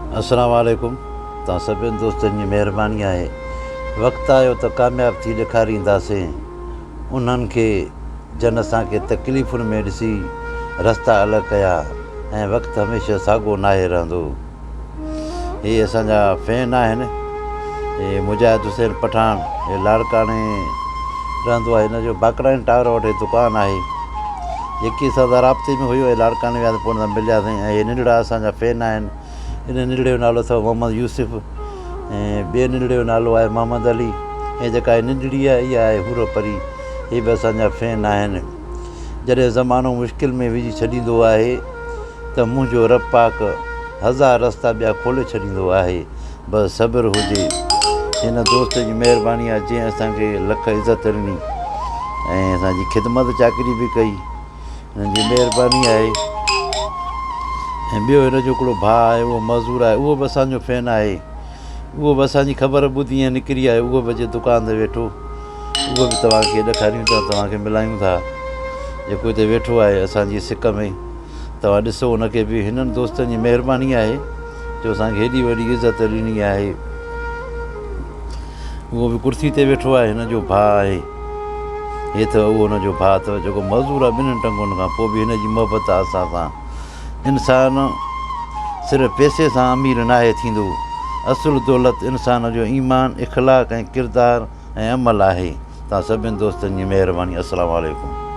अस्सलाम वालेकुम। तव्हां सभिनि दोस्तनि जी महिरबानी आहे। वक़्तु आयो त कामयाबु थी ॾेखारींदासीं उन्हनि खे जन असांखे तकलीफ़ुनि में ॾिसी रस्ता अलॻि कया ऐं वक़्तु हमेशह साॻियो नाहे रहंदो। हे असांजा फैन आहिनि, हे मुजाहिद हुसैन पठान, हे लाड़काणे रहंदो आहे। हिन जो बाकराइन टावर वटि दुकानु आहे। जेकी असां सां राब्ते में हुयो, लाड़काणे वियासीं, पोइ मिलियासीं। ऐं हे नंढड़ा असांजा फैन आहिनि। इन नंढड़े जो नालो अथव मोहम्मद यूसुफ ऐं ॿिए नंढड़े जो नालो आहे मोहम्मद अली। ऐं जेका नंढड़ी आहे इहा आहे हुर परी। इहे बि असांजा फैन आहिनि। जॾहिं ज़मानो मुश्किल में विझी छॾींदो आहे त मुंहिंजो रब पाक हज़ार रस्ता ॿिया खोले छॾींदो आहे। बसि सब्र हुजे। हिन दोस्त जी महिरबानी आहे जंहिं असांखे लख इज़त ॾिनी ऐं असांजी ख़िदमत चाकरी बि कई। हिन जी महिरबानी आहे। ऐं ॿियो हिन जो हिकिड़ो भाउ आहे, उहो मज़दूर आहे, उहो बि असांजो फैन आहे। उहो बि असांजी ख़बर ॿुधी ऐं निकिरी आहे। उहो बि अॼु दुकान ते वेठो। उहो बि तव्हांखे ॾेखारियूं था, तव्हांखे मिलायूं था। जेको हिते वेठो आहे असांजी सिक में, तव्हां ॾिसो हुनखे बि। हिननि दोस्तनि जी महिरबानी आहे जो असांखे हेॾी वॾी इज़त ॾिनी आहे। उहो बि कुर्सी ते वेठो आहे। हिन जो भाउ आहे। हे अथव उहो हुनजो भाउ अथव जेको मज़दूर आहे ॿिन्हिनि टंगुनि खां। पोइ बि हिन जी मोहबत आहे असां सां। इंसान सिर्फ़ु पैसे सां अमीर नाहे थींदो। असुलु दौलत इंसान जो ईमान, इख़लाक़ ऐं किरदारु ऐं अमल आहे। तव्हां सभिनि दोस्तनि जी महिरबानी। अस्सलामु वालेकुम।